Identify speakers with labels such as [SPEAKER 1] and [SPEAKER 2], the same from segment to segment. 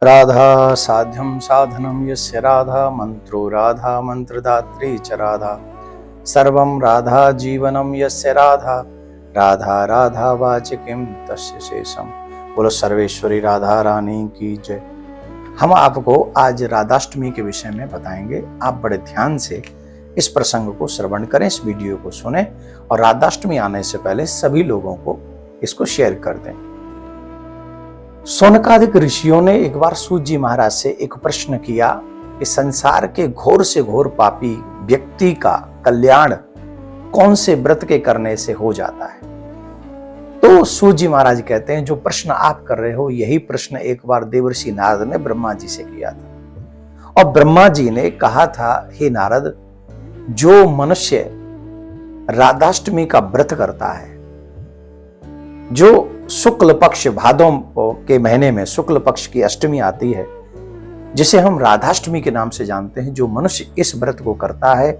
[SPEAKER 1] राधा साध्यं साधनं यस्य राधा मंत्रो राधा मंत्रदात्री च राधा सर्वं राधा जीवनं यस्य राधा राधा राधा वाचिकीं तस्य शेषम। बोलो सर्वेश्वरी राधा रानी की जय। हम आपको आज राधाष्टमी के विषय में बताएंगे। आप बड़े ध्यान से इस प्रसंग को श्रवण करें, इस वीडियो को सुने और राधाष्टमी आने से पहले सभी लोगों को इसको शेयर कर दें। शौनकादिक ऋषियों ने एक बार सूत जी महाराज से एक प्रश्न किया कि संसार के घोर से घोर पापी व्यक्ति का कल्याण कौन से व्रत के करने से हो जाता है। तो सूत जी महाराज कहते हैं, जो प्रश्न आप कर रहे हो यही प्रश्न एक बार देवर्षि नारद ने ब्रह्मा जी से किया था। और ब्रह्मा जी ने कहा था, हे नारद, जो मनुष्य राधाष्टमी का व्रत करता है, जो शुक्ल पक्ष भादों के महीने में शुक्ल पक्ष की अष्टमी आती है, जिसे हम राधाष्टमी के नाम से जानते हैं, जो मनुष्य इस व्रत को करता है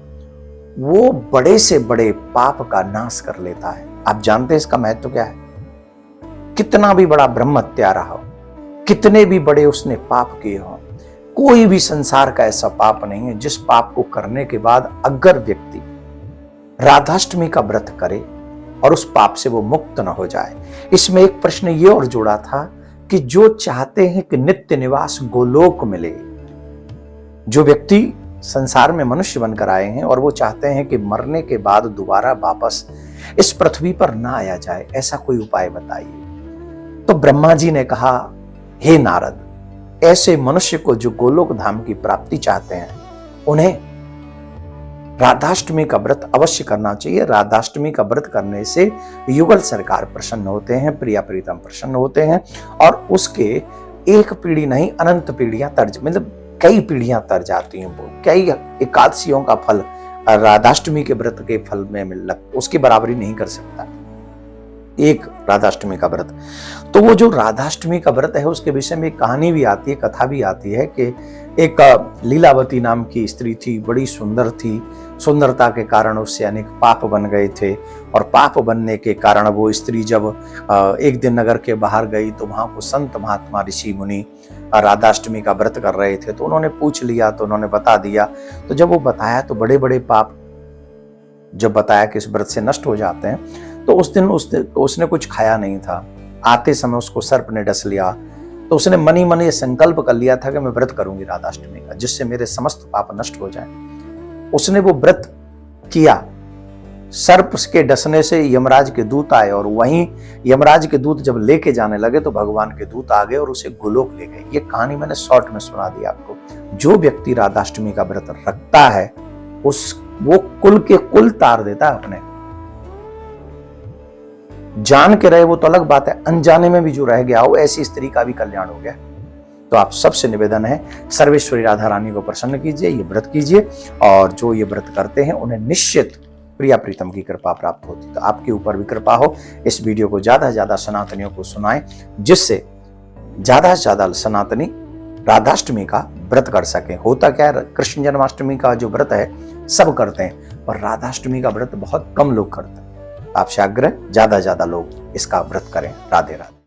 [SPEAKER 1] वो बड़े से बड़े पाप का नाश कर लेता है। आप जानते हैं इसका महत्व क्या है? कितना भी बड़ा ब्रह्म हत्या रहा हो, कितने भी बड़े उसने पाप किए हो, कोई भी संसार का ऐसा पाप नहीं है जिस पाप को करने के बाद अगर व्यक्ति राधाष्टमी का व्रत करे और उस पाप से वो मुक्त न हो जाए। इसमें एक प्रश्न ये और जोड़ा था कि जो चाहते हैं कि नित्य निवास गोलोक मिले, जो व्यक्ति संसार में मनुष्य बनकर आए हैं और वो चाहते हैं कि मरने के बाद दोबारा वापस इस पृथ्वी पर ना आया जाए, ऐसा कोई उपाय बताइए। तो ब्रह्मा जी ने कहा, हे नारद, ऐसे मनुष्य को जो गोलोक धाम की प्राप्ति चाहते हैं उन्हें राधाष्टमी का व्रत अवश्य करना चाहिए। राधाष्टमी का व्रत करने से युगल सरकार प्रसन्न होते हैं, प्रिया प्रीतम प्रसन्न होते हैं और उसके एक पीढ़ी नहीं अनंत पीढ़ियां मतलब कई पीढ़ियां तर जाती हैं। कई एकादशियों का फल राधाष्टमी के व्रत के फल में उसकी बराबरी नहीं कर सकता एक राधाष्टमी का व्रत। तो वो जो राधाष्टमी का व्रत है उसके विषय में एक कहानी भी आती है, कथा भी आती है कि एक लीलावती नाम की स्त्री थी, बड़ी सुंदर थी। सुंदरता के कारण उससे अनेक पाप बन गए थे और पाप बनने के कारण वो स्त्री जब एक दिन नगर के बाहर गई तो वहां को संत महात्मा ऋषि मुनि राधाष्टमी का व्रत कर रहे थे। तो उन्होंने पूछ लिया, तो उन्होंने बता दिया। तो जब वो बताया तो बड़े बड़े पाप जब बताया कि इस व्रत से नष्ट हो जाते हैं, तो उस दिन उसने कुछ खाया नहीं था। आते समय उसको सर्प ने डस लिया। तो उसने मनी मन ये संकल्प कर लिया था कि मैं व्रत करूंगी राधाष्टमी का, जिससे मेरे समस्त पाप नष्ट हो जाएं। उसने वो व्रत किया। सर्प के डसने से यमराज के दूत आए और वहीं यमराज के दूत जब लेके जाने लगे तो भगवान के दूत आ गए और उसे गोलोक ले गए। ये कहानी मैंने शॉर्ट में सुना दी आपको। जो व्यक्ति राधाष्टमी का व्रत रखता है वो कुल के कुल तार देता है अपने। जान के रहे वो तो अलग बात है, अनजाने में भी जो रह गया हो, ऐसी स्त्री का भी कल्याण हो गया। तो आप सबसे निवेदन है, सर्वेश्वरी राधा रानी को प्रसन्न कीजिए, ये व्रत कीजिए और जो ये व्रत करते हैं उन्हें निश्चित प्रिया प्रीतम की कृपा प्राप्त होती। तो आपके ऊपर भी कृपा हो। इस वीडियो को ज्यादा से ज्यादा सनातनियों को सुनाएं, जिससे ज्यादा से ज्यादा सनातनी राधाष्टमी का व्रत कर सके। होता क्या है, कृष्ण जन्माष्टमी का जो व्रत है सब करते हैं और राधाष्टमी का व्रत बहुत कम लोग करते हैं। आपसे आग्रह, ज्यादा से ज्यादा लोग इसका व्रत करें। राधे राधे।